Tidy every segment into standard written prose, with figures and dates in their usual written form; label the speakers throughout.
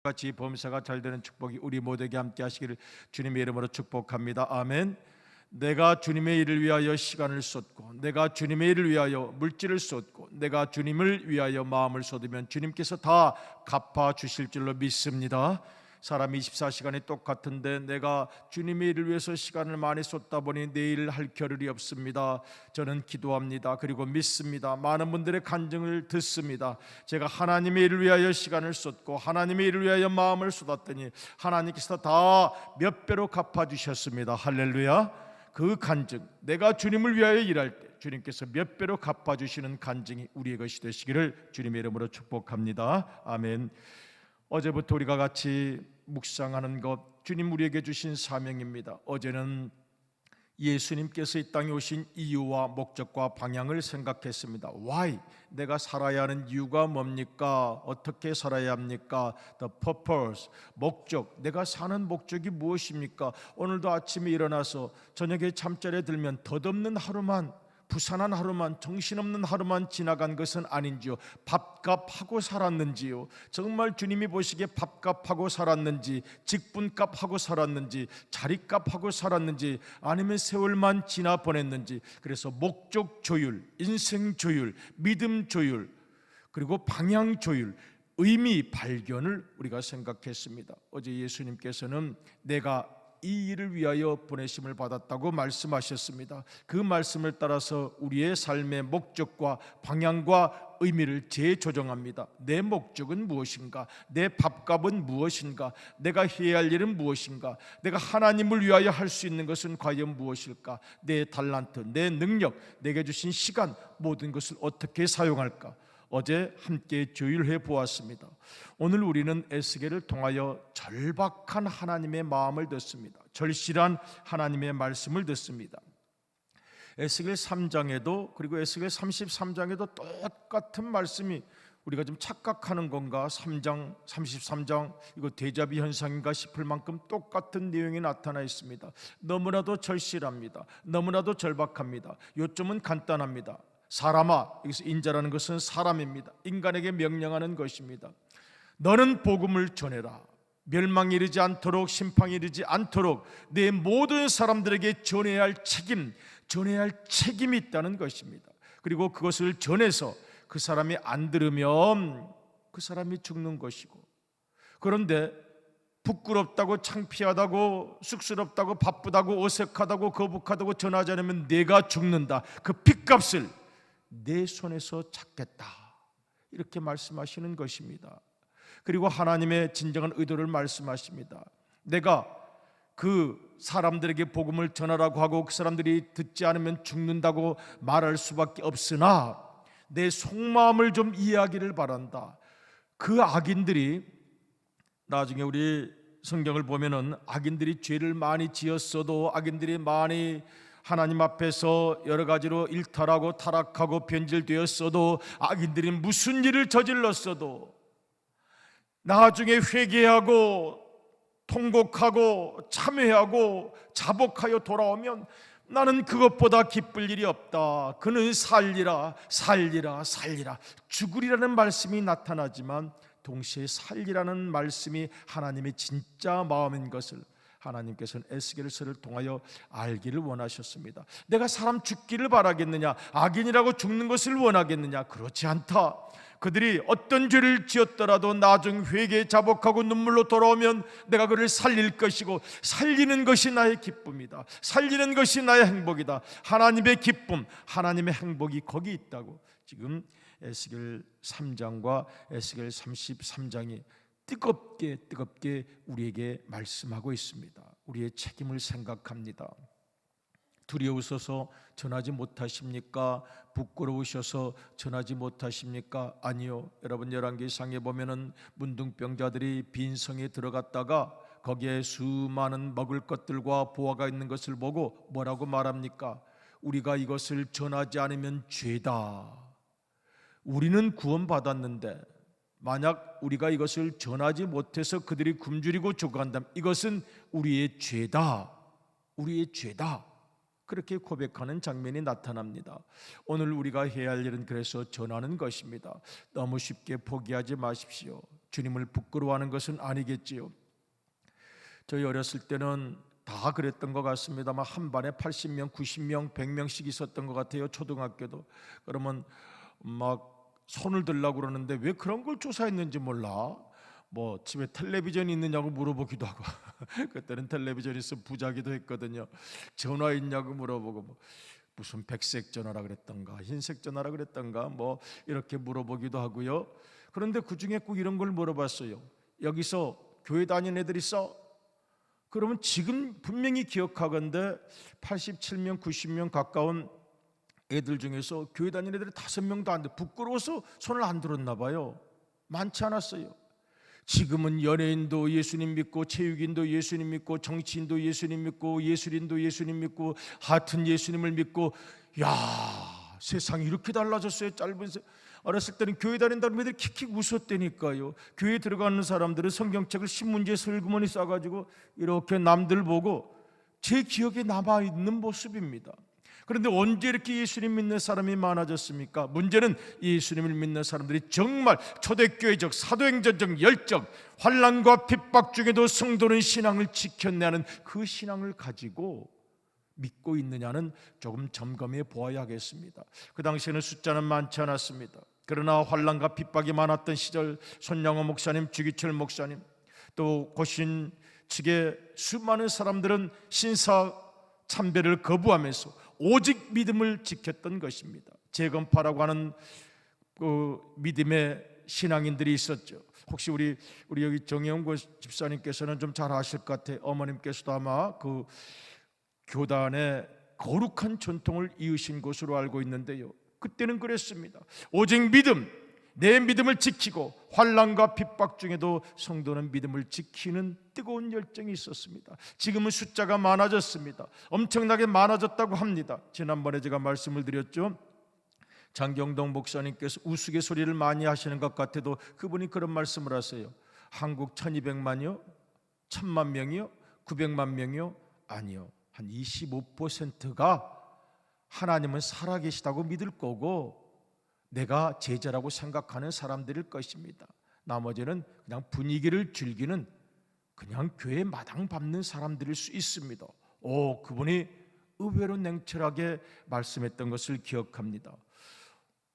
Speaker 1: 같이 범사가 잘 되는 축복이 우리 모두에게 함께 하시기를 주님의 이름으로 축복합니다. 아멘. 내가 주님의 일을 위하여 시간을 쏟고, 내가 주님의 일을 위하여 물질을 쏟고, 내가 주님을 위하여 마음을 쏟으면 주님께서 다 갚아 주실 줄로 믿습니다. 사람이 24시간이 똑같은데 내가 주님의 일을 위해서 시간을 많이 쏟다 보니 내일 할 겨를이 없습니다. 저는 기도합니다. 그리고 믿습니다. 많은 분들의 간증을 듣습니다. 제가 하나님의 일을 위하여 시간을 쏟고 하나님의 일을 위하여 마음을 쏟았더니 하나님께서 다 몇 배로 갚아주셨습니다. 할렐루야. 그 간증, 내가 주님을 위하여 일할 때 주님께서 몇 배로 갚아주시는 간증이 우리의 것이 되시기를 주님의 이름으로 축복합니다. 아멘. 어제부터 우리가 같이 묵상하는 것, 주님 우리에게 주신 사명입니다. 어제는 예수님께서 이 땅에 오신 이유와 목적과 방향을 생각했습니다. Why? 내가 살아야 하는 이유가 뭡니까? 어떻게 살아야 합니까? The purpose, 목적, 내가 사는 목적이 무엇입니까? 오늘도 아침에 일어나서 저녁에 잠자리에 들면 덧없는 하루만, 부산한 하루만, 정신없는 하루만 지나간 것은 아닌지요? 밥값하고 살았는지요? 정말 주님이 보시기에 밥값하고 살았는지, 직분값하고 살았는지, 자리값하고 살았는지, 아니면 세월만 지나 보냈는지. 그래서 목적 조율, 인생 조율, 믿음 조율, 그리고 방향 조율, 의미 발견을 우리가 생각했습니다. 어제 예수님께서는 내가 이 일을 위하여 보내심을 받았다고 말씀하셨습니다. 그 말씀을 따라서 우리의 삶의 목적과 방향과 의미를 재조정합니다. 내 목적은 무엇인가? 내 밥값은 무엇인가? 내가 해야 할 일은 무엇인가? 내가 하나님을 위하여 할 수 있는 것은 과연 무엇일까? 내 달란트, 내 능력, 내게 주신 시간, 모든 것을 어떻게 사용할까? 어제 함께 조율해 보았습니다. 오늘 우리는 에스겔을 통하여 절박한 하나님의 마음을 듣습니다. 절실한 하나님의 말씀을 듣습니다. 에스겔 3장에도 그리고 에스겔 33장에도 똑같은 말씀이, 우리가 좀 착각하는 건가? 3장, 33장 이거 데자비 현상인가 싶을 만큼 똑같은 내용이 나타나 있습니다. 너무나도 절실합니다. 너무나도 절박합니다. 요점은 간단합니다. 사람아, 여기서 인자라는 것은 사람입니다. 인간에게 명령하는 것입니다. 너는 복음을 전해라. 멸망이 이르지 않도록, 심판이 이르지 않도록 내 모든 사람들에게 전해야 할 책임, 전해야 할 책임이 있다는 것입니다. 그리고 그것을 전해서 그 사람이 안 들으면 그 사람이 죽는 것이고, 그런데 부끄럽다고, 창피하다고, 쑥스럽다고, 바쁘다고, 어색하다고, 거북하다고 전하지 않으면 내가 죽는다. 그 핏값을 내 손에서 찾겠다, 이렇게 말씀하시는 것입니다. 그리고 하나님의 진정한 의도를 말씀하십니다. 내가 그 사람들에게 복음을 전하라고 하고 그 사람들이 듣지 않으면 죽는다고 말할 수밖에 없으나 내 속마음을 좀 이해하기를 바란다. 그 악인들이, 나중에 우리 성경을 보면은 악인들이 죄를 많이 지었어도, 악인들이 많이 하나님 앞에서 여러 가지로 일탈하고 타락하고 변질되었어도, 악인들이 무슨 일을 저질렀어도 나중에 회개하고 통곡하고 참회하고 자복하여 돌아오면 나는 그것보다 기쁠 일이 없다. 그는 살리라, 살리라, 살리라. 죽으리라는 말씀이 나타나지만 동시에 살리라는 말씀이 하나님의 진짜 마음인 것을 하나님께서는 에스겔서를 통하여 알기를 원하셨습니다. 내가 사람 죽기를 바라겠느냐? 악인이라고 죽는 것을 원하겠느냐? 그렇지 않다. 그들이 어떤 죄를 지었더라도 나중 회개에 자복하고 눈물로 돌아오면 내가 그를 살릴 것이고, 살리는 것이 나의 기쁨이다. 살리는 것이 나의 행복이다. 하나님의 기쁨, 하나님의 행복이 거기 있다고 지금 에스겔 3장과 에스겔 33장이 뜨겁게 우리에게 말씀하고 있습니다. 우리의 책임을 생각합니다. 두려우셔서 전하지 못하십니까? 부끄러우셔서 전하지 못하십니까? 아니요. 여러분, 열왕기상에 보면은 문둥병자들이 빈 성에 들어갔다가 거기에 수많은 먹을 것들과 보화가 있는 것을 보고 뭐라고 말합니까? 우리가 이것을 전하지 않으면 죄다. 우리는 구원받았는데 만약 우리가 이것을 전하지 못해서 그들이 굶주리고 죽어간다면 이것은 우리의 죄다. 우리의 죄다. 그렇게 고백하는 장면이 나타납니다. 오늘 우리가 해야 할 일은 그래서 전하는 것입니다. 너무 쉽게 포기하지 마십시오. 주님을 부끄러워하는 것은 아니겠지요. 저희 어렸을 때는 다 그랬던 것 같습니다만 한 반에 80명, 90명, 100명씩 있었던 것 같아요. 초등학교도. 그러면 막 손을 들라고 그러는데 왜 그런 걸 조사했는지 몰라. 뭐 집에 텔레비전이 있느냐고 물어보기도 하고 그때는 텔레비전이 있으면 부자기도 했거든요. 전화 있냐고 물어보고 뭐 무슨 백색 전화라 그랬던가 흰색 전화라 그랬던가 뭐 이렇게 물어보기도 하고요. 그런데 그중에 꼭 이런 걸 물어봤어요. 여기서 교회 다니는 애들 있어? 그러면 지금 분명히 기억하건대 87명, 90명 가까운 애들 중에서 교회 다니는 애들이 5명도 안 돼. 부끄러워서 손을 안 들었나 봐요. 많지 않았어요. 지금은 연예인도 예수님 믿고 체육인도 예수님 믿고 정치인도 예수님 믿고 예술인도 예수님 믿고 하여튼 예수님을 믿고 야 세상이 이렇게 달라졌어요. 짧은 어렸을 때는 교회 다닌다는 애들이 킥킥 웃었다니까요. 교회 들어가는 사람들은 성경책을 신문지에 슬그머니 싸가지고 이렇게 남들 보고 제 기억에 남아있는 모습입니다. 그런데 언제 이렇게 예수님 믿는 사람이 많아졌습니까? 문제는 예수님을 믿는 사람들이 정말 초대교회적 사도행전적 열정, 환난과 핍박 중에도 성도는 신앙을 지켜내는 그 신앙을 가지고 믿고 있느냐는 조금 점검해 보아야 하겠습니다. 그 당시에는 숫자는 많지 않았습니다. 그러나 환난과 핍박이 많았던 시절 손양호 목사님, 주기철 목사님 또 고신 측의 수많은 사람들은 신사 참배를 거부하면서 오직 믿음을 지켰던 것입니다. 재건파라고 하는 그 믿음의 신앙인들이 있었죠. 혹시 우리 여기 정영권 집사님께서는 좀 잘 아실 것 같아요. 어머님께서도 아마 그 교단의 거룩한 전통을 이으신 것으로 알고 있는데요. 그때는 그랬습니다. 오직 믿음, 내 믿음을 지키고 환난과 핍박 중에도 성도는 믿음을 지키는 뜨거운 열정이 있었습니다. 지금은 숫자가 많아졌습니다. 엄청나게 많아졌다고 합니다. 지난번에 제가 말씀을 드렸죠. 장경동 목사님께서 우스갯소리를 많이 하시는 것 같아도 그분이 그런 말씀을 하세요. 한국 1200만이요? 1000만 명이요? 900만 명이요? 아니요. 한 25%가 하나님은 살아계시다고 믿을 거고 내가 제자라고 생각하는 사람들일 것입니다. 나머지는 그냥 분위기를 즐기는 그냥 교회 마당 밟는 사람들일 수 있습니다. 그분이 의외로 냉철하게 말씀했던 것을 기억합니다.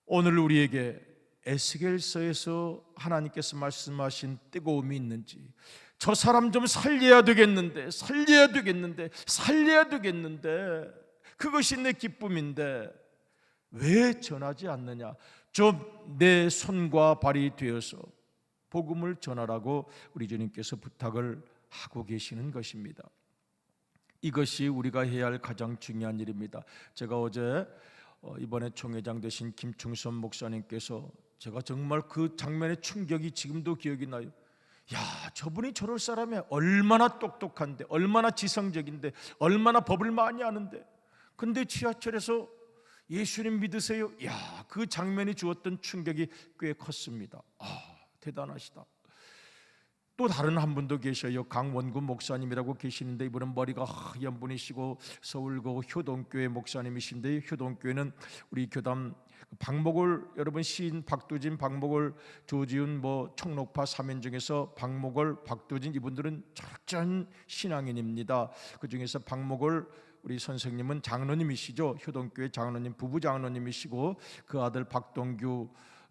Speaker 1: 오늘 우리에게 에스겔서에서 하나님께서 말씀하신 뜨거움이 있는지, 저 사람 좀 살려야 되겠는데 그것이 내 기쁨인데 왜 전하지 않느냐? 좀 내 손과 발이 되어서 복음을 전하라고 우리 주님께서 부탁을 하고 계시는 것입니다. 이것이 우리가 해야 할 가장 중요한 일입니다. 제가 어제 이번에 총회장 되신 김충선 목사님께서 제가 정말 그 장면의 충격이 지금도 기억이 나요. 야, 저분이 저럴 사람이 얼마나 똑똑한데, 얼마나 지성적인데, 얼마나 법을 많이 아는데, 근데 지하철에서 예수님 믿으세요? 야, 그 장면이 주었던 충격이 꽤 컸습니다. 대단하시다. 또 다른 한 분도 계셔요. 강원구 목사님이라고 계시는데 이분은 머리가 하얀 분이시고 서울고 효동교회 목사님이신데, 효동교회는 우리 교담 박목월, 여러분 시인 박두진, 박목월, 조지훈, 총록파 3인 중에서 박목월, 박두진 이분들은 철저한 신앙인입니다. 그 중에서 박목월 우리 선생님은 장로님이시죠. 효동교회 장로님, 부부 장로님이시고 그 아들 박동규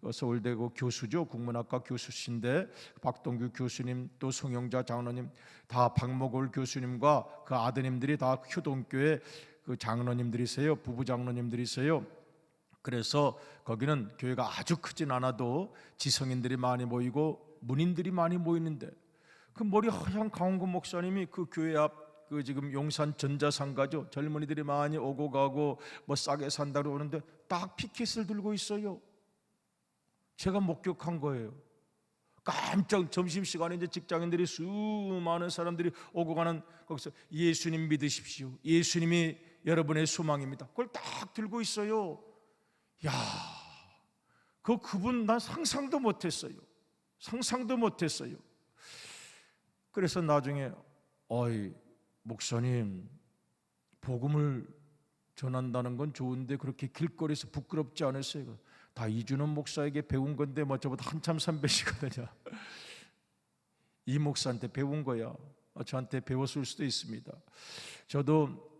Speaker 1: 서울대고 교수죠. 국문학과 교수신데 박동규 교수님, 또 송영자 장로님, 다 박목월 교수님과 그 아드님들이 다 효동교회 그 장로님들이세요. 부부 장로님들이세요. 그래서 거기는 교회가 아주 크진 않아도 지성인들이 많이 모이고 문인들이 많이 모이는데, 그 머리 하얀 강원구 목사님이 그 교회 앞 그 지금 용산 전자상가죠. 젊은이들이 많이 오고 가고 싸게 산다고 그러는데 딱 피켓을 들고 있어요. 제가 목격한 거예요. 깜짝 점심시간에 이제 직장인들이 수많은 사람들이 오고 가는 거기서 예수님 믿으십시오. 예수님이 여러분의 소망입니다. 그걸 딱 들고 있어요. 야, 그분 난 상상도 못했어요. 그래서 나중에 목사님 복음을 전한다는 건 좋은데 그렇게 길거리에서 부끄럽지 않으세요? 다 이준원 목사에게 배운 건데 뭐 저보다 한참 선배시거든요. 이 목사한테 배운 거야. 저한테 배웠을 수도 있습니다. 저도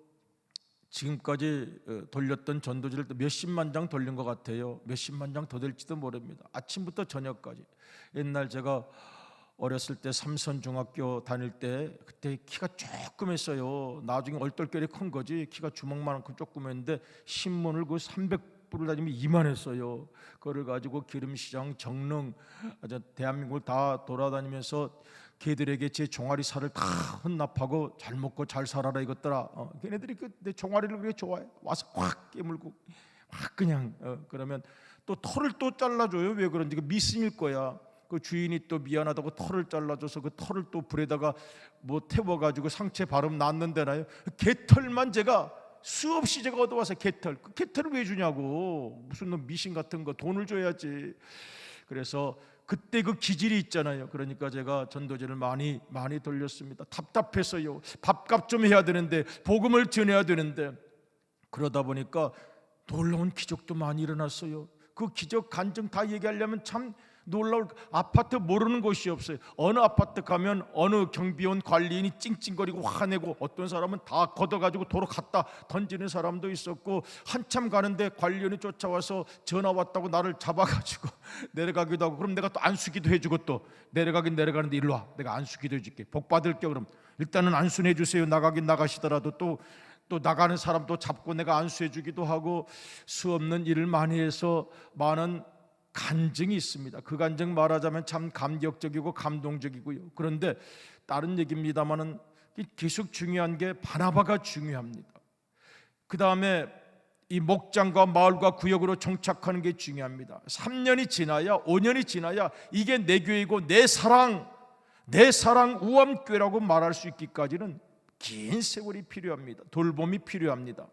Speaker 1: 지금까지 돌렸던 전도지를 몇십만 장 돌린 것 같아요. 몇십만 장 더 될지도 모릅니다. 아침부터 저녁까지. 옛날 제가 어렸을 때 삼선 중학교 다닐 때 그때 키가 조금 했어요. 나중에 얼떨결에 큰 거지. 키가 주먹만큼 조금 했는데 신문을 그 300부를 다니면 이만했어요. 그거를 가지고 기름시장, 정릉, 대한민국을 다 돌아다니면서 걔들에게 제 종아리 살을 다 혼납하고 잘 먹고 잘 살아라 이것들아. 걔네들이 내 종아리를 그렇게 좋아해. 와서 확 깨물고 확 그냥 그러면 또 털을 또 잘라줘요. 왜 그런지 그 미신일 거야. 그 주인이 또 미안하다고 털을 잘라줘서 그 털을 또 불에다가 뭐 태워가지고 상체 바르면 낫는데나요. 개털만 제가 수없이 제가 얻어와서 개털. 그 개털을 왜 주냐고. 무슨 놈 미신 같은 거 돈을 줘야지. 그래서 그때 그 기질이 있잖아요. 그러니까 제가 전도제를 많이 돌렸습니다. 답답했어요. 밥값 좀 해야 되는데, 복음을 전해야 되는데. 그러다 보니까 놀라운 기적도 많이 일어났어요. 그 기적 간증 다 얘기하려면 참 놀라울. 아파트 모르는 곳이 없어요. 어느 아파트 가면 어느 경비원 관리인이 찡찡거리고 화내고, 어떤 사람은 다 걷어가지고 도로 갖다 던지는 사람도 있었고, 한참 가는데 관리인이 쫓아와서 전화 왔다고 나를 잡아가지고 내려가기도 하고, 그럼 내가 또 안수기도 해주고, 또 내려가긴 내려가는데 일로 와, 내가 안수기도 해줄게, 복 받을게. 그럼 일단은 안수해 주세요. 나가긴 나가시더라도 또 나가는 사람도 잡고 내가 안수해 주기도 하고, 수없는 일을 많이 해서 많은 간증이 있습니다. 그 간증 말하자면 참 감격적이고 감동적이고요. 그런데 다른 얘기입니다만은 계속 중요한 게 바나바가 중요합니다. 그 다음에 이 목장과 마을과 구역으로 정착하는 게 중요합니다. 3년이 지나야, 5년이 지나야 이게 내 교회이고 내 사랑 우암교회라고 말할 수 있기까지는 긴 세월이 필요합니다. 돌봄이 필요합니다.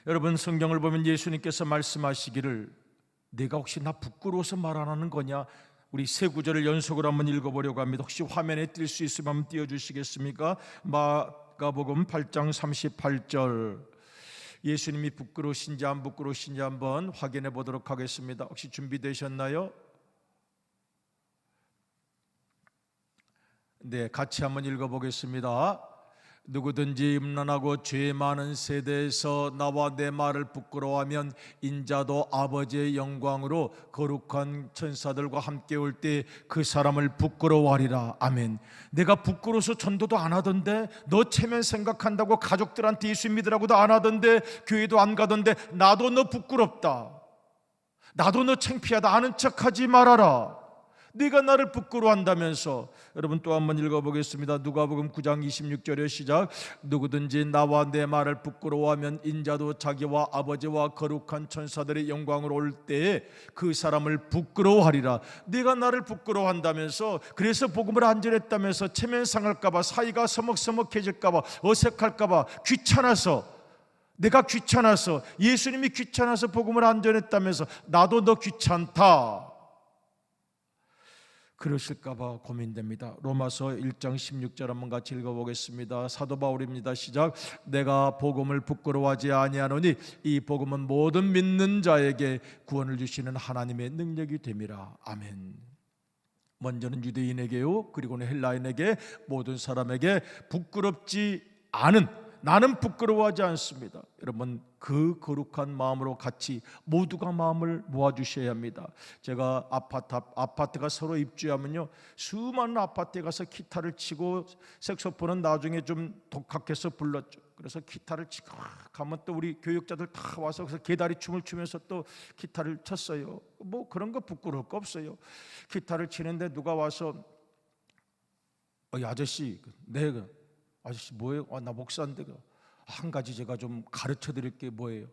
Speaker 1: 여러분, 성경을 보면 예수님께서 말씀하시기를, 내가 혹시 나 부끄러워서 말 안 하는 거냐? 우리 세 구절을 연속으로 한번 읽어보려고 합니다. 혹시 화면에 띌 수 있으면 한번 띄워주시겠습니까? 마가복음 8장 38절. 예수님이 부끄러우신지 안 부끄러우신지 한번 확인해 보도록 하겠습니다. 혹시 준비되셨나요? 네, 같이 한번 읽어보겠습니다. 누구든지 음란하고 죄 많은 세대에서 나와 내 말을 부끄러워하면 인자도 아버지의 영광으로 거룩한 천사들과 함께 올 때 그 사람을 부끄러워하리라. 아멘. 내가 부끄러워서 전도도 안 하던데, 너 체면 생각한다고 가족들한테 예수 믿으라고도 안 하던데, 교회도 안 가던데, 나도 너 부끄럽다, 나도 너 창피하다, 아는 척하지 말아라. 네가 나를 부끄러워한다면서. 여러분, 또 한번 읽어보겠습니다. 누가복음 9장 26절의 시작. 누구든지 나와 내 말을 부끄러워하면 인자도 자기와 아버지와 거룩한 천사들의 영광으로 올 때에 그 사람을 부끄러워하리라. 네가 나를 부끄러워한다면서, 그래서 복음을 안 전했다면서, 체면 상할까봐, 사이가 서먹서먹해질까봐, 어색할까봐, 내가 귀찮아서, 예수님이 귀찮아서 복음을 안 전했다면서 나도 너 귀찮다 그러실까봐 고민됩니다. 로마서 1장 16절 한번 같이 읽어보겠습니다. 사도 바울입니다. 시작. 내가 복음을 부끄러워하지 아니하노니 이 복음은 모든 믿는 자에게 구원을 주시는 하나님의 능력이 됨이라. 아멘. 먼저는 유대인에게요, 그리고는 헬라인에게, 모든 사람에게 부끄럽지 않은, 나는 부끄러워하지 않습니다. 여러분, 그 거룩한 마음으로 같이 모두가 마음을 모아주셔야 합니다. 제가 아파트가 서로 입주하면요, 수많은 아파트에 가서 기타를 치고, 색소폰은 나중에 좀 독학해서 불렀죠. 그래서 기타를 치고 가면 또 우리 교육자들 다 와서 그래서 개다리 춤을 추면서 또 기타를 쳤어요. 뭐 그런 거 부끄러울 거 없어요. 기타를 치는데 누가 와서 이 아저씨, 아저씨 뭐예요? 나 목사인데 한 가지 제가 좀 가르쳐 드릴 게 뭐예요?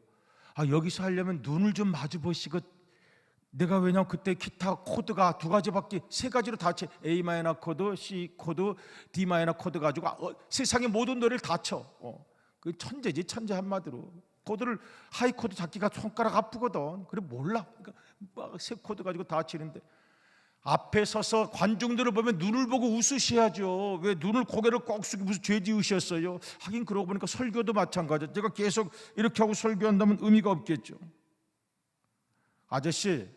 Speaker 1: 여기서 하려면 눈을 좀 마주 보시고, 내가 왜냐면 그때 기타 코드가 두 가지밖에, 세 가지로 다 쳐. A 마이너 코드, C 코드, D 마이너 코드 가지고 세상의 모든 노래를 다 쳐. 그 천재지, 천재 한마디로. 코드를, 하이 코드 잡기가 손가락 아프거든. 그래 몰라. 그러니까 세 코드 가지고 다 치는데, 앞에 서서 관중들을 보면 눈을 보고 웃으셔야죠. 왜 눈을 고개를 꼭 숙이고 무슨 죄 지으셨어요? 하긴 그러고 보니까 설교도 마찬가지죠. 제가 계속 이렇게 하고 설교한다면 의미가 없겠죠. 아저씨,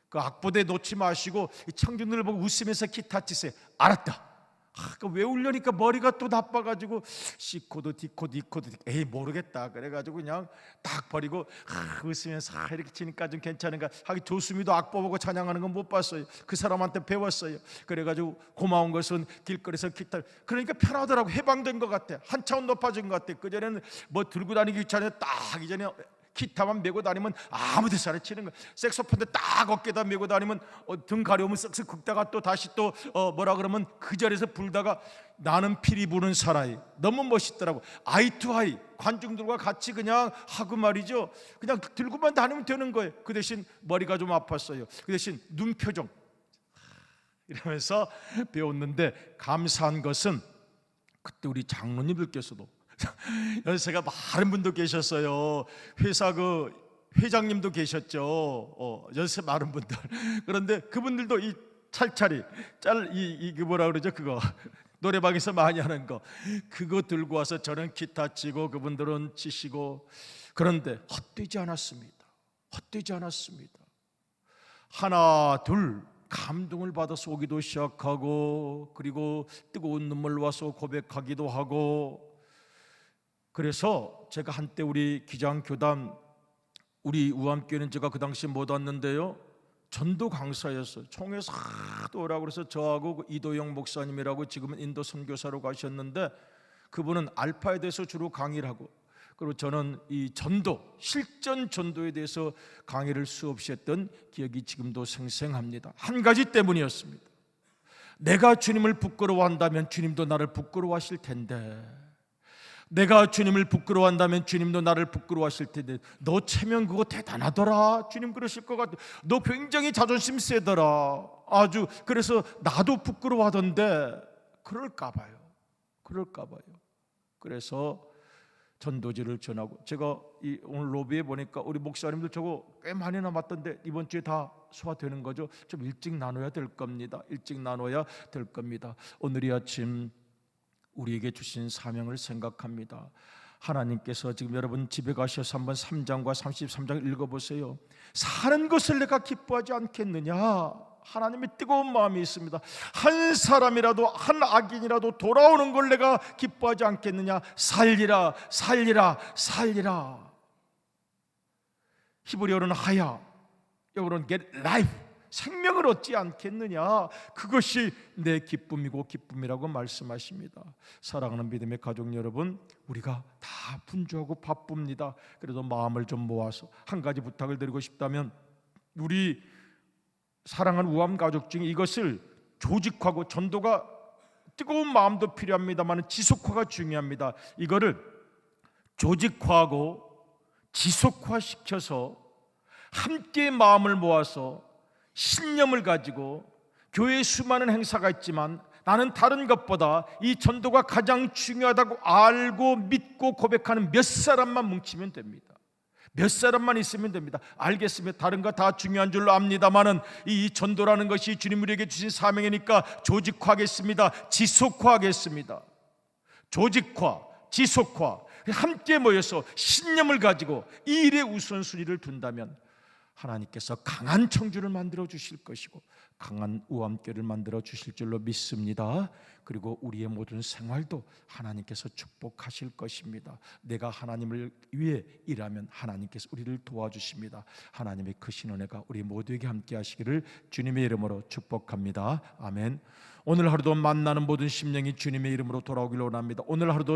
Speaker 1: 그 악보대 놓지 마시고 이 청중들을 보고 웃으면서 기타 치세요. 알았다. 왜 울려니까 머리가 또 나빠가지고 C코드, D코드, E코드, 에이 모르겠다 그래가지고 그냥 딱 버리고 웃으면서 이렇게 치니까 좀 괜찮은가. 하긴 조수미도 악보 보고 찬양하는 건 못 봤어요. 그 사람한테 배웠어요. 그래가지고 고마운 것은 길거리에서 기타, 그러니까 편하더라고. 해방된 것 같아. 한 차원 높아진 것 같아. 그전에는 뭐 들고 다니기 귀찮아요. 딱 이전에 기타만 메고 다니면 아무 데서나 치는 거야. 색소폰도 딱 어깨다 메고 다니면 등 가려우면 쓱쓱 긁다가 또 다시 또 뭐라 그러면 그 자리에서 불다가 나는 피리 부는 사나이. 너무 멋있더라고. 아이 투 아이 관중들과 같이 그냥 하고 말이죠. 그냥 들고만 다니면 되는 거예요. 그 대신 머리가 좀 아팠어요. 그 대신 눈 표정 이러면서 배웠는데 감사한 것은 그때 우리 장로님들께서도 연세가 많은 분도 계셨어요. 회사 그 회장님도 계셨죠. 연세 많은 분들. 그런데 그분들도 이 찰찰이 이 뭐라 그러죠? 그거 노래방에서 많이 하는 거 그거 들고 와서 저는 기타 치고 그분들은 치시고. 그런데 헛되지 않았습니다. 헛되지 않았습니다. 하나 둘 감동을 받아서 오기도 시작하고, 그리고 뜨거운 눈물 와서 고백하기도 하고. 그래서 제가 한때 우리 기장교단 우리 우암교회는 제가 그 당시 못 왔는데요, 전도 강사였어요. 총회에서 하도 오라고 그래서 저하고 이도영 목사님이라고 지금은 인도 선교사로 가셨는데 그분은 알파에 대해서 주로 강의를 하고, 그리고 저는 이 전도, 실전 전도에 대해서 강의를 수없이 했던 기억이 지금도 생생합니다. 한 가지 때문이었습니다. 내가 주님을 부끄러워한다면 주님도 나를 부끄러워하실 텐데, 내가 주님을 부끄러워한다면 주님도 나를 부끄러워하실 텐데, 너 체면 그거 대단하더라, 주님 그러실 것 같아, 너 굉장히 자존심 세더라, 아주. 그래서 나도 부끄러워하던데 그럴까 봐요. 그래서 전도지를 전하고, 제가 오늘 로비에 보니까 우리 목사님들 저거 꽤 많이 남았던데 이번 주에 다 소화되는 거죠? 좀 일찍 나눠야 될 겁니다. 오늘 이 아침 우리에게 주신 사명을 생각합니다. 하나님께서 지금 여러분 집에 가셔서 한번 3장과 33장 읽어보세요. 사는 것을 내가 기뻐하지 않겠느냐? 하나님의 뜨거운 마음이 있습니다. 한 사람이라도, 한 악인이라도 돌아오는 걸 내가 기뻐하지 않겠느냐? 살리라. 히브리어로는 하야, 영어로는 get life, 생명을 얻지 않겠느냐? 그것이 내 기쁨이라고 말씀하십니다. 사랑하는 믿음의 가족 여러분, 우리가 다 분주하고 바쁩니다. 그래도 마음을 좀 모아서 한 가지 부탁을 드리고 싶다면, 우리 사랑하는 우암 가족 중에 이것을 조직화하고, 전도가 뜨거운 마음도 필요합니다만 지속화가 중요합니다. 이거를 조직화하고 지속화시켜서 함께 마음을 모아서 신념을 가지고, 교회에 수많은 행사가 있지만 나는 다른 것보다 이 전도가 가장 중요하다고 알고 믿고 고백하는 몇 사람만 뭉치면 됩니다. 몇 사람만 있으면 됩니다. 알겠습니다. 다른 거 다 중요한 줄로 압니다만은 이 전도라는 것이 주님 우리에게 주신 사명이니까 조직화하겠습니다. 지속화하겠습니다. 조직화, 지속화, 함께 모여서 신념을 가지고 이 일에 우선순위를 둔다면 하나님께서 강한 청주를 만들어 주실 것이고 강한 우암교를 만들어 주실 줄로 믿습니다. 그리고 우리의 모든 생활도 하나님께서 축복하실 것입니다. 내가 하나님을 위해 일하면 하나님께서 우리를 도와주십니다. 하나님의 크신 은혜가 우리 모두에게 함께 하시기를 주님의 이름으로 축복합니다. 아멘. 오늘 하루도 만나는 모든 심령이 주님의 이름으로 돌아오기를 원합니다. 오늘 하루도